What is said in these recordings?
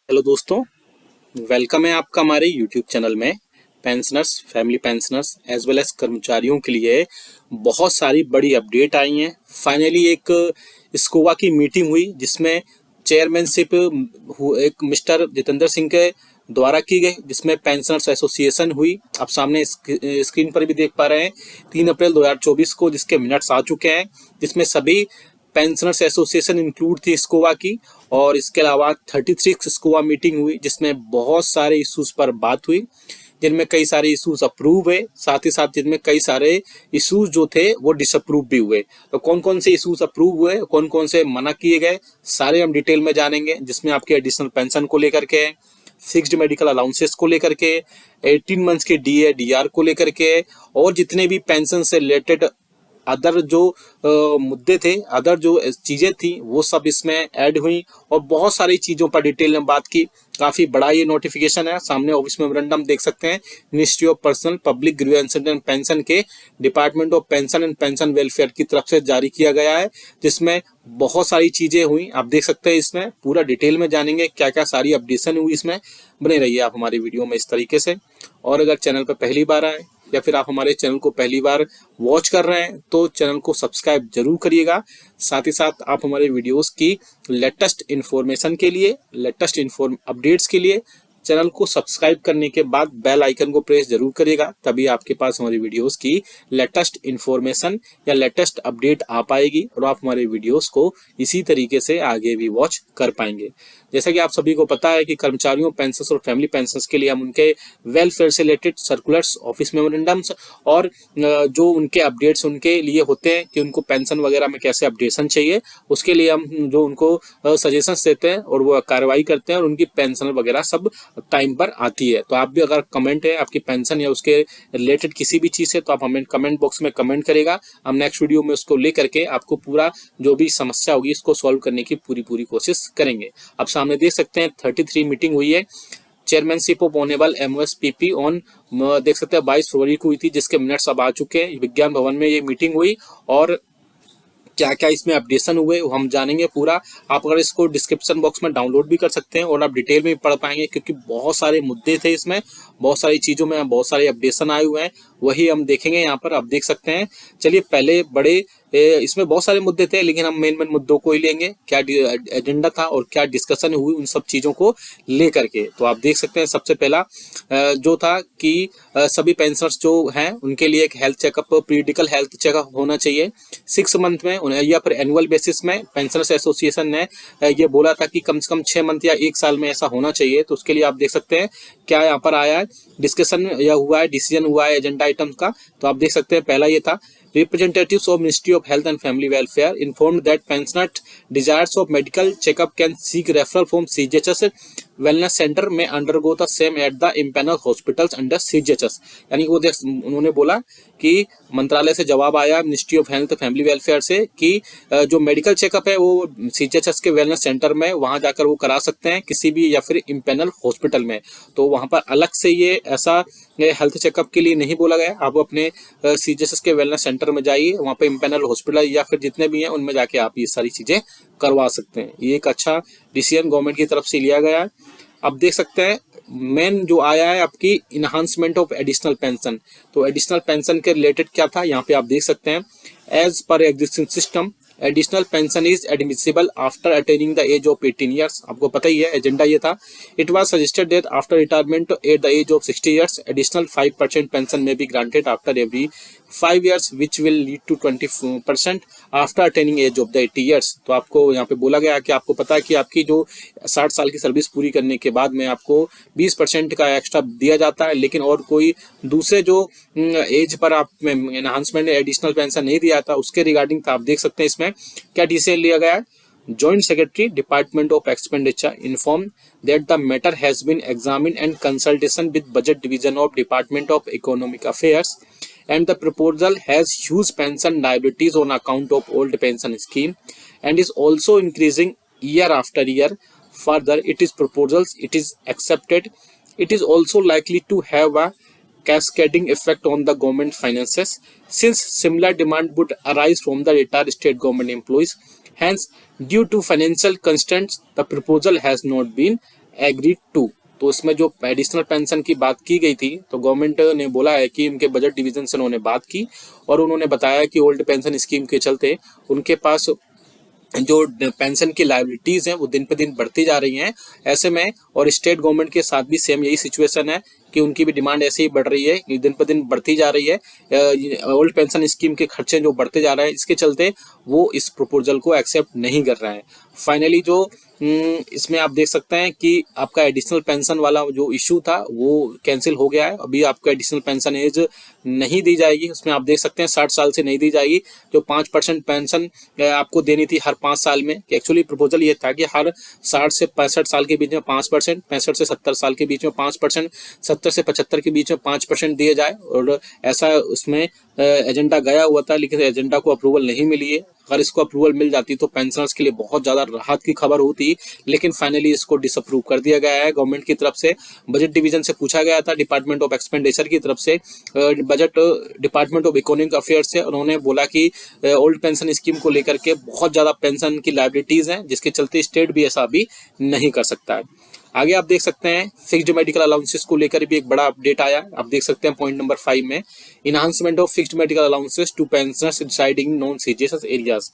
Hello दोस्तों, welcome है आपका हमारे यूट्यूब चैनल में। Pensioners, family pensioners as well as कर्मचारियों के लिए बहुत सारी बड़ी अपडेट आई हैं। फाइनली एक स्कोवा की मीटिंग हुई जिसमें चेयरमैनशिप एक मिस्टर जितेंद्र सिंह के द्वारा की गई, जिसमें पेंशनर्स एसोसिएशन हुई। आप सामने स्क्रीन पर भी देख पा रहे हैं 3 अप्रैल 2024 को, जिसके मिनट्स आ चुके हैं, जिसमें सभी पेंशनर्स एसोसिएशन इंक्लूड थी स्कोवा की। और इसके अलावा 33 स्कोवा मीटिंग हुई जिसमें बहुत सारे इश्यूज पर बात हुई, जिनमें कई सारे इश्यूज अप्रूव हुए, साथ ही साथ जिनमें कई सारे इश्यूज जो थे वो डिसअप्रूव भी हुए। तो कौन कौन से इश्यूज अप्रूव हुए, कौन कौन से मना किए गए, सारे हम डिटेल में जानेंगे। जिसमें आपके एडिशनल पेंशन को लेकर के, फिक्स्ड मेडिकल अलाउंसेस को लेकर के, 18 मंथ्स के डीए डीआर को लेकर के, और जितने भी पेंशन से रिलेटेड अदर जो मुद्दे थे, अदर जो चीज़ें थी, वो सब इसमें ऐड हुई। और बहुत सारी चीज़ों पर डिटेल में बात की। काफ़ी बड़ा ये नोटिफिकेशन है। सामने ऑफिस मेमोरेंडम देख सकते हैं, ministry of personnel public grievances and pension के department of pension and pension welfare की तरफ से जारी किया गया है, जिसमें बहुत सारी चीज़ें हुई। आप देख सकते हैं, इसमें पूरा डिटेल में जानेंगे क्या क्या सारी अपडेशन हुई। इसमें बने रहिए आप हमारी वीडियो में इस तरीके से। और अगर चैनल पर पहली बार आए या फिर आप हमारे चैनल को पहली बार वॉच कर रहे हैं तो चैनल को सब्सक्राइब जरूर करिएगा। साथ ही साथ आप हमारे वीडियोस की लेटेस्ट इन्फॉर्मेशन के लिए, लेटेस्ट अपडेट्स के लिए चैनल को सब्सक्राइब करने के बाद बेल आइकन को प्रेस जरूर करिएगा, तभी आपके पास हमारी वीडियोस की लेटेस्ट इन्फॉर्मेशन या लेटेस्ट अपडेट आ पाएगी और आप हमारे वीडियोस को इसी तरीके से आगे भी वॉच कर पाएंगे। जैसा कि आप सभी को पता है कि कर्मचारियों पेंशन और फैमिली पेंशन के लिए हम उनके वेलफेयर से रिलेटेड सर्कुलर्स, ऑफिस मेमोरेंडम्स और जो उनके अपडेट्स उनके लिए होते हैं कि उनको पेंशन वगैरह में कैसे अपडेशन चाहिए, उसके लिए हम जो उनको सजेशंस देते हैं और वो कार्रवाई करते हैं और उनकी पेंशन वगैरह सब टाइम पर आती है। तो आप भी अगर कमेंट है आपकी पेंशन या उसके रिलेटेड किसी भी चीज़ है तो आप हमें कमेंट बॉक्स में कमेंट करेगा। हम नेक्स्ट वीडियो में उसको लेकर के आपको पूरा जो भी समस्या होगी इसको सॉल्व करने की पूरी कोशिश करेंगे। अब सामने देख सकते हैं 33 मीटिंग हुई है। चेयरमैनशिप ऑफ ऑनेबल एमओएसपीपी ऑन देख सकते हैं 22 फरवरी को हुई थी, जिसके मिनट्स अब आ चुके हैं। विज्ञान भवन में ये मीटिंग हुई और क्या क्या इसमें अपडेशन हुए हम जानेंगे पूरा। आप अगर इसको डिस्क्रिप्शन बॉक्स में डाउनलोड भी कर सकते हैं और आप डिटेल में भी पढ़ पाएंगे, क्योंकि बहुत सारे मुद्दे थे इसमें, बहुत सारी चीज़ों में बहुत सारे अपडेशन आए हुए हैं, वही हम देखेंगे यहाँ पर। आप देख सकते हैं। चलिए पहले बड़े इसमें बहुत सारे मुद्दे थे, लेकिन हम मेन मुद्दों को ही लेंगे, क्या एजेंडा था और क्या डिस्कशन हुई उन सब चीज़ों को लेकर के। तो आप देख सकते हैं सबसे पहला जो था कि सभी पेंशनर्स जो हैं उनके लिए एक health checkup, periodical health checkup होना चाहिए 6 मंथ में या फिर एनुअल बेसिस में। पेंशनर्स एसोसिएशन ने ये बोला था कि कम से कम 6 मंथ या 1 साल में ऐसा होना चाहिए। तो उसके लिए आप देख सकते हैं क्या यहाँ पर आया है, डिस्कशन या हुआ है, डिसीजन हुआ है एजेंडा आइटम का। तो आप देख सकते हैं पहला ये था, representatives of Ministry of Health and Family Welfare informed that pensioner desires of medical checkup can seek referral from CGHS wellness center may undergo the same at the impaneled hospitals under CGHS। यानी वो उन्होंने बोला कि मंत्रालय से जवाब आया ministry of health family welfare से कि जो मेडिकल चेकअप है वो सीजीएचएस के वेलनेस सेंटर में वहां जाकर वो करा सकते हैं किसी भी, या फिर इम्पेनल हॉस्पिटल में। तो वहां पर अलग से ये ऐसा हेल्थ चेकअप के लिए नहीं बोला गया। आप अपने सीजीएचएस के वेलनेस सेंटर में जाइए, वहां पे इम्पेनल हॉस्पिटल या फिर जितने भी हैं उनमें जाके आप ये सारी चीजें करवा सकते हैं। ये एक अच्छा डिसीजन गवर्नमेंट की तरफ से लिया गया है। अब देख सकते हैं मेन जो आया है आपकी इनहांसमेंट ऑफ एडिशनल पेंशन। तो एडिशनल पेंशन के रिलेटेड क्या था यहाँ पे आप देख सकते हैं, as per existing system additional pension is admissible after attaining the age of 18 years. आपको पता ही है एजेंडा ये था। It was suggested that after retirement at the age of 60 years additional 5% pension may be granted after every 5 years which will lead to 20% after attaining age of the 80 years। तो आपको यहाँ पे बोला गया कि आपको पता है कि आपकी जो 60 साल की सर्विस पूरी करने के बाद में आपको 20% का एक्स्ट्रा दिया जाता है, लेकिन और कोई दूसरे जो एज पर आप एनहांसमेंट एडिशनल पेंशन नहीं दिया था उसके रिगार्डिंग था। आप देख सकते हैं इसमें क्या डिसीजन लिया गया है। Joint Secretary Department of Expenditure informed that the matter has been examined and consultation with Budget Division of Department of Economic Affairs and the proposal has huge pension liabilities on account of old pension scheme and is also increasing year after year. Further, it is proposals, it is accepted. It is also likely to have a cascading effect on the government finances since similar demand would arise from the retired state government employees. Hence, due to financial constraints, the proposal has not been agreed to. तो इसमें जो additional pension की बात की गई थी, तो government ने बोला है कि उनके बजट डिवीजन से उन्होंने बात की और उन्होंने बताया कि ओल्ड पेंशन स्कीम के चलते उनके पास जो पेंशन की लायबिलिटीज हैं वो दिन पे दिन बढ़ती जा रही हैं। ऐसे में और स्टेट गवर्नमेंट के साथ भी सेम यही सिचुएशन है कि उनकी भी डिमांड ऐसे ही बढ़ रही है कि दिन पे दिन बढ़ती जा रही है। ओल्ड पेंशन स्कीम के खर्चे जो बढ़ते जा रहे हैं, इसके चलते वो इस प्रपोजल को एक्सेप्ट नहीं कर रहा है। फाइनली जो इसमें आप देख सकते हैं कि आपका एडिशनल पेंशन वाला जो इशू था वो कैंसिल हो गया है। अभी आपको एडिशनल पेंशन एज नहीं दी जाएगी, उसमें आप देख सकते हैं 60 साल से नहीं दी जाएगी। जो 5% पेंशन आपको देनी थी हर 5 साल में, एक्चुअली प्रपोजल ये था कि हर 60 से 65 साल के बीच में 5%, 65 से 70 साल के बीच में 5%, 70 से 75 के बीच में 5% दिए जाए। और ऐसा उसमें एजेंडा गया हुआ था, लेकिन एजेंडा को अप्रूवल नहीं मिली है। अगर इसको अप्रूवल मिल जाती तो पेंशनर्स के लिए बहुत ज़्यादा राहत की खबर होती, लेकिन फाइनली इसको डिसअप्रूव कर दिया गया है गवर्नमेंट की तरफ से। बजट डिवीजन से पूछा गया था, डिपार्टमेंट ऑफ एक्सपेंडिचर की तरफ से, budget department of economic affairs से, उन्होंने बोला कि ओल्ड पेंशन स्कीम को लेकर के बहुत ज़्यादा पेंशन की लायबिलिटीज़ हैं, जिसके चलते स्टेट भी ऐसा अभी नहीं कर सकता है। आगे आप देख सकते हैं फिक्स्ड मेडिकल अलाउंसेस को लेकर भी एक बड़ा अपडेट आया। आप देख सकते हैं पॉइंट नंबर 5 में, enhancement of fixed medical allowances to pensioners residing in non CGHS areas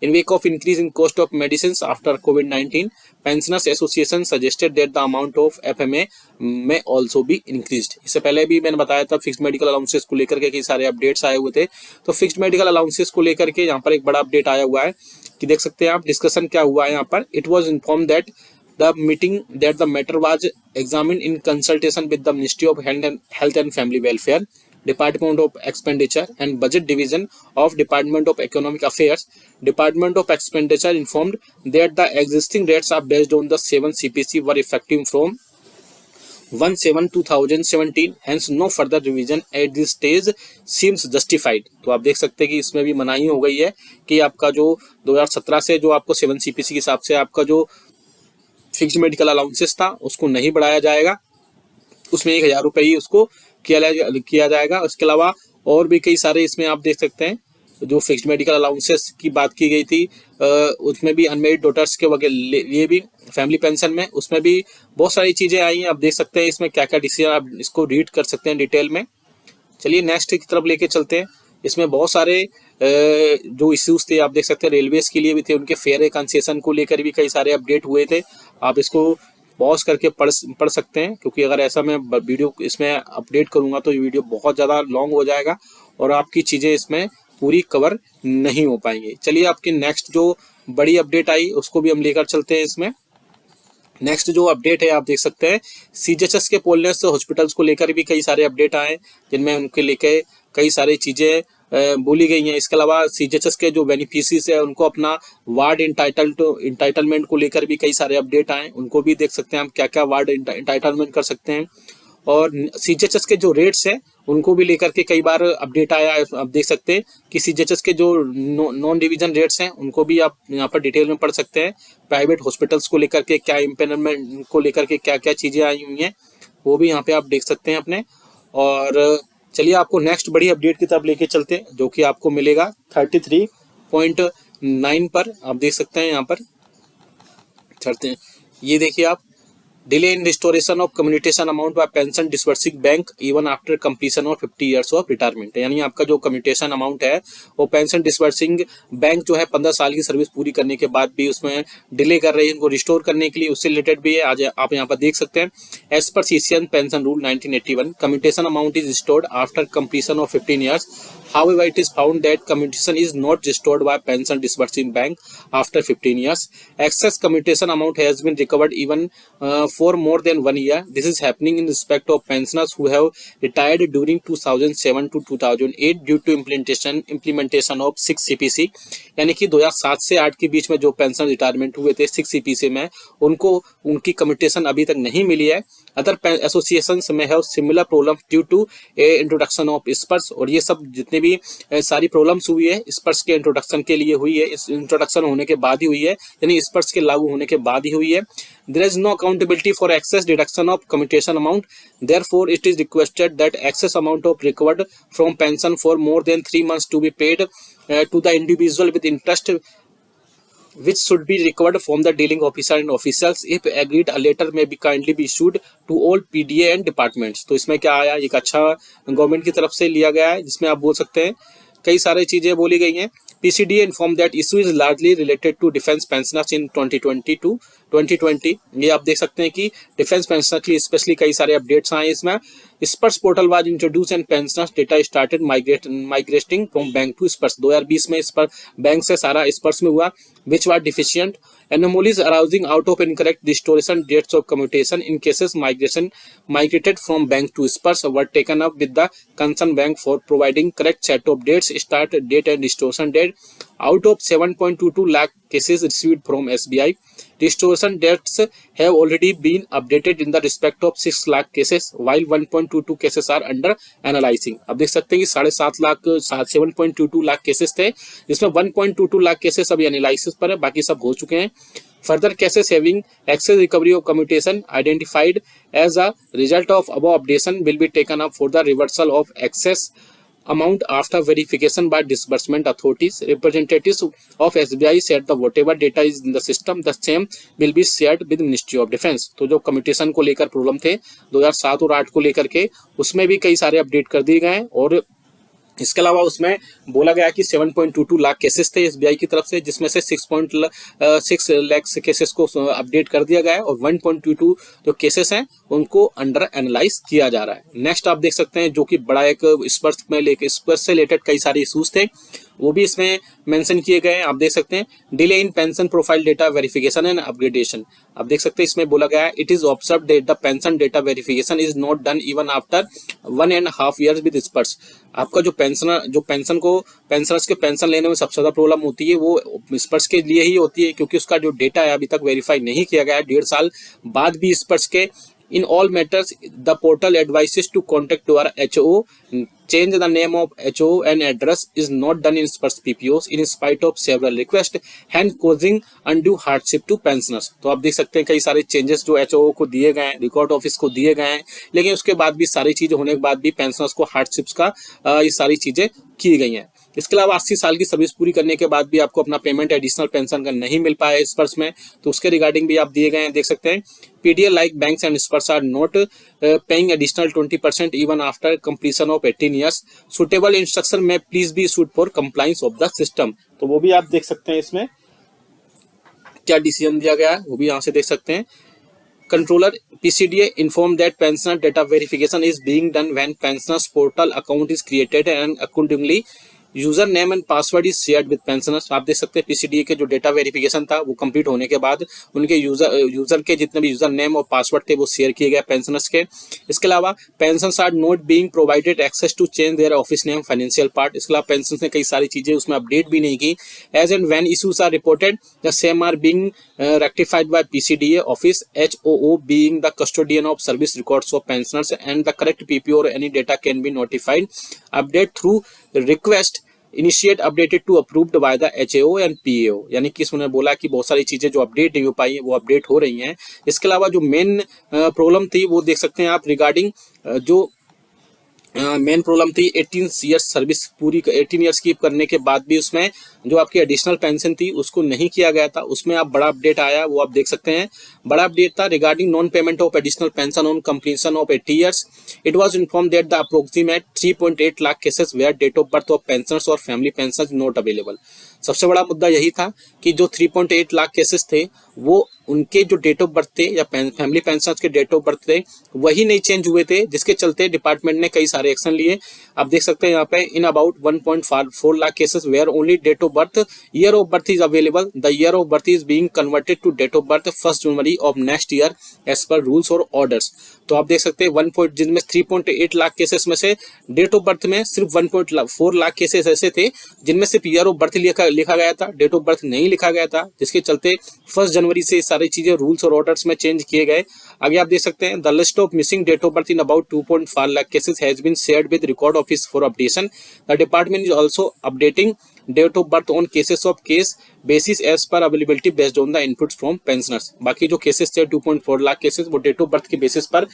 in wake of increase in cost of medicine after कोविड-19, pensioners association suggested that the amount of FMA may also be increased. इससे पहले भी मैंने बताया था fixed medical allowances को लेकर के कई सारे अपडेट्स आए हुए थे। तो फिक्स्ड मेडिकल अलाउंसेस को लेकर के यहाँ पर एक बड़ा अपडेट आया हुआ है कि देख सकते हैं आप डिस्कशन क्या हुआ है यहाँ पर। It was inform that the meeting that the matter was examined in consultation with the Ministry of Health and Family Welfare, Department of Expenditure and Budget Division of Department of Economic Affairs. Department of Expenditure informed that the existing rates are based on the 7 CPC were effective from 1/7/2017, hence no further revision at this stage seems justified। तो आप देख सकते हैं कि इसमें भी मनाही हो गई है कि आपका जो 2017 से जो आपको 7 CPC के हिसाब से आपका जो फिक्स्ड मेडिकल अलाउंसेस था उसको नहीं बढ़ाया जाएगा, उसमें 1000 रुपये ही उसको किया जाएगा। उसके अलावा और भी कई सारे इसमें आप देख सकते हैं जो फिक्स्ड मेडिकल अलाउंसेस की बात की गई थी, उसमें भी अनमेरिड डॉटर्स के वगैरह ये भी फैमिली पेंशन में उसमें भी बहुत सारी चीज़ें आई हैं। आप देख सकते हैं इसमें क्या क्या डिसीजन, आप इसको रीड कर सकते हैं डिटेल में। चलिए नेक्स्ट की तरफ लेके चलते हैं। इसमें बहुत सारे जो इश्यूज थे आप देख सकते हैं, रेलवेज के लिए भी थे, उनके फेयर कंसेशन को लेकर भी कई सारे अपडेट हुए थे। आप इसको पॉज करके पढ़ सकते हैं, क्योंकि अगर ऐसा मैं वीडियो इसमें अपडेट करूंगा तो ये वीडियो बहुत ज़्यादा लॉन्ग हो जाएगा और आपकी चीज़ें इसमें पूरी कवर नहीं हो पाएंगी। चलिए आपकी नेक्स्ट जो बड़ी अपडेट आई उसको भी हम लेकर चलते हैं। इसमें नेक्स्ट जो अपडेट है आप देख सकते हैं सीजीएचएस के पोलनेस हॉस्पिटल्स को लेकर भी कई सारे अपडेट आए, जिनमें उनके लेके कई सारी चीज़ें बोली गई हैं। इसके अलावा सीजीएचएस के जो बेनिफिशियरीज है उनको अपना वार्ड इंटाइटलमेंट को लेकर भी कई सारे अपडेट आए, उनको भी देख सकते हैं हम क्या क्या वार्ड इंटाइटलमेंट कर सकते हैं। और सीजीएचएस के जो रेट्स हैं उनको भी लेकर के कई बार अपडेट आया है। आप देख सकते हैं कि सीजीएचएस के जो नॉन डिवीजन रेट्स हैं उनको भी आप यहाँ पर डिटेल में पढ़ सकते हैं। प्राइवेट हॉस्पिटल्स को लेकर के क्या इम्पेनमेंट को लेकर के क्या क्या चीज़ें आई हुई हैं वो भी यहाँ पे आप देख सकते हैं अपने। और चलिए आपको नेक्स्ट बड़ी अपडेट की तरफ लेके चलते हैं, जो कि आपको मिलेगा 33.9 पर। आप देख सकते हैं यहाँ पर चलते हैं, ये देखिए आप, delay in restoration of commutation amount by pension disbursing bank even after completion of 50 years of retirement. यानी आपका जो कम्युटेशन अमाउंट है वो पेंशन डिस्बर्सिंग बैंक जो है 15 साल की सर्विस पूरी करने के बाद भी उसमें डिले कर रही है, इनको रिस्टोर करने के लिए, उससे रिलेटेड भी है। आज आप यहाँ पर देख सकते हैं as per CCN pension rule 1981 commutation amount is restored after completion of 15 years. However, it is found that commutation is not restored by pension disbursing bank after 15 years. Excess commutation amount has been recovered even for more than 1 year. This is happening in respect of pensioners who have retired during 2007 to 2008 due to implementation of 6 CPC। यानी कि 2007 से 8 के बीच में जो pension retirement हुए थे 6 CPC में, उनको उनकी कम्युटेशन अभी तक नहीं मिली है। अदर एसोसिएशंस में है similar problem due to introduction of Sparsh. और ये सब जितने भी सारी प्रॉब्लम्स हुई है स्पर्श के इंट्रोडक्शन के लिए हुई है, इस इंट्रोडक्शन होने के बाद ही हुई है, यानी स्पर्श के लागू होने के बाद ही हुई है। There is no accountability for excess deduction of commutation amount. Therefore, it is requested that excess amount of recovered from pension for more than 3 months to be paid to the individual with interest which should be recovered from the dealing officer and officials. If agreed, a letter may be kindly be issued to all PDA and departments. तो इसमें क्या आया, एक अच्छा government की तरफ से लिया गया है, जिसमें आप बोल सकते हैं कई सारी चीजें बोली गई हैं. PCDA informed that issue is largely related to defense pensioners in 2020 to 2020. ये आप देख सकते हैं कि डिफेंस पेंशनर के लिए स्पेशली कई सारे अपडेट्स आए इसमें. Sparsh portal was introduce and pensioners data started migrating from bank to Sparsh. 2020 में स्पर्श बैंक से सारा स्पर्श में हुआ, which was deficient. Anomalies arising out of incorrect distortion dates of commutation in cases migrated from bank to Spurs were taken up with the concerned bank for providing correct set of dates, start date and distortion date. Out of 7.22 lakh cases received from SBI, distortion dates have already been updated in the respect of 6 lakh cases, while 1.22 cases are under analyzing. अब देख सकते हैं कि 7.22 lakh cases थे, जिसमें 1.22 lakh cases अभी analysis पर है, बाकी सब हो चुके हैं. Further cases having excess recovery of commutation identified as a result of above updation will be taken up for the reversal of excess amount after verification by disbursement authorities. Representatives of SBI said that whatever data is in the system, the same will be shared with Ministry of Defence. तो जो commutation को लेकर problem थे 2007 और 8 को लेकर के, उसमें भी कई सारे अपडेट कर दिए गए हैं. और इसके अलावा उसमें बोला गया कि 7.22 लाख केसेस थे एसबीआई की तरफ से, जिसमें से 6.6 लाख केसेस को अपडेट कर दिया गया है और 1.22 जो केसेस हैं उनको अंडर एनालाइज किया जा रहा है. नेक्स्ट आप देख सकते हैं जो कि बड़ा एक स्पर्श में लेके स्पर्श से रिलेटेड कई सारे इशूज थे, वो भी इसमें मेंशन किए गए हैं. आप देख सकते हैं delay in pension profile data verification and upgradation. आप देख सकते हैं इसमें बोला गया है it is observed that the pension data verification is not done even after 1.5 years with स्पर्श. आपका जो पेंशनर्स के पेंशन लेने में सबसे ज्यादा प्रॉब्लम होती है वो स्पर्श के लिए ही होती है, क्योंकि उसका जो डेटा है अभी तक वेरीफाई नहीं किया गया है 1.5 साल बाद भी स्पर्श के. In all matters, the portal advises to contact your HO. Change the name of HO and address is not done in Spurs PPOs in spite of several requests, hence causing undue hardship to pensioners. तो आप देख सकते हैं कई सारे changes जो HO को दिए गए हैं, रिकॉर्ड ऑफिस को दिए गए हैं, लेकिन उसके बाद भी सारी चीजें होने के बाद भी पेंशनर्स को हार्डशिप्स का ये सारी चीजें की गई हैं. इसके अलावा 80 साल की सर्विस पूरी करने के बाद भी आपको अपना पेमेंट एडिशनल पेंशन का नहीं मिल पाया स्पर्श में, तो उसके रिगार्डिंग भी आप दिए गए हैं. देख सकते हैं PDL like banks and Spurs are not paying additional 20% even after completion of 18 years. Suitable instruction may please be issued for compliance of the system. तो वो भी आप देख सकते हैं इसमें क्या डिसीजन दिया गया है, वो भी यहाँ से देख सकते हैं. Controller PCDA informed that pensioner data verification is being done when pensioners portal account is created and accordingly user name and password is shared with pensioners. आप देख सकते हैं पीसीडीए के जो डेटा वेरिफिकेशन था वो कंप्लीट होने के बाद उनके यूजर के जितने भी यूजर नेम और पासवर्ड थे वो शेयर किए गए पेंशनर्स के. इसके अलावा pensioners are not being provided access to change their office name financial part. इसके अलावा पेंशनर्स ने कई सारी चीजें उसमें अपडेट भी नहीं की. As and when issues are reported the same are being rectified by PCDA office, HOO being the custodian of service records of pensioners and the correct PPO or any data can be notified. Update through request initiate updated to approved by the HAO and PAO. यानी कि इसमें बोला कि बहुत सारी चीजें जो update नहीं हो पाई है वो अपडेट हो रही हैं. इसके अलावा जो मेन प्रॉब्लम थी वो देख सकते हैं आप रिगार्डिंग जो मेन प्रॉब्लम थी 18 ईयर्स सर्विस पूरी 18 ईयर्स की करने के बाद भी उसमें जो आपकी एडिशनल पेंशन थी उसको नहीं किया गया था. उसमें आप बड़ा अपडेट आया वो आप देख सकते हैं. बड़ा अपडेट था regarding non payment of additional pension on completion of 80 years. It was informed that the approximate 3.8 lakh cases where date of birth of pensioners और फैमिली पेंशनर्स नॉट अवेलेबल. सबसे बड़ा मुद्दा यही था कि जो 3.8 लाख केसेस थे वो उनके जो डेट ऑफ बर्थ थे या फैमिली पेंशनर्स के डेट ऑफ बर्थ थे वही नहीं चेंज हुए थे, जिसके चलते डिपार्टमेंट ने कई सारे एक्शन लिए. आप देख सकते हैं यहाँ पे in about 1.4 lakh cases where only date of birth year of birth is available. The year of birth is being converted to date of birth 1 January of next year as per rules और orders. तो आप देख सकते हैं जिनमें 3.8 lakh cases में से date of birth में सिर्फ 1.4 लाख केसेस ऐसे थे जिनमें सिर्फ ईयर ऑफ बर्थ लिखा गया था, डेट ऑफ बर्थ नहीं लिखा गया था, जिसके चलते 1 जनवरी से सारी चीजें रूल्स और ऑर्डर्स में चेंज किए गए. आगे आप देख सकते हैं the list of missing date of birth in about 2.4 lakh cases has been shared with record office for updation. The department is also updating date of birth on cases of case basis as per availability based on the inputs from pensioners. बाकी जो cases थे 2.4 lakh cases वो date of birth के basis पर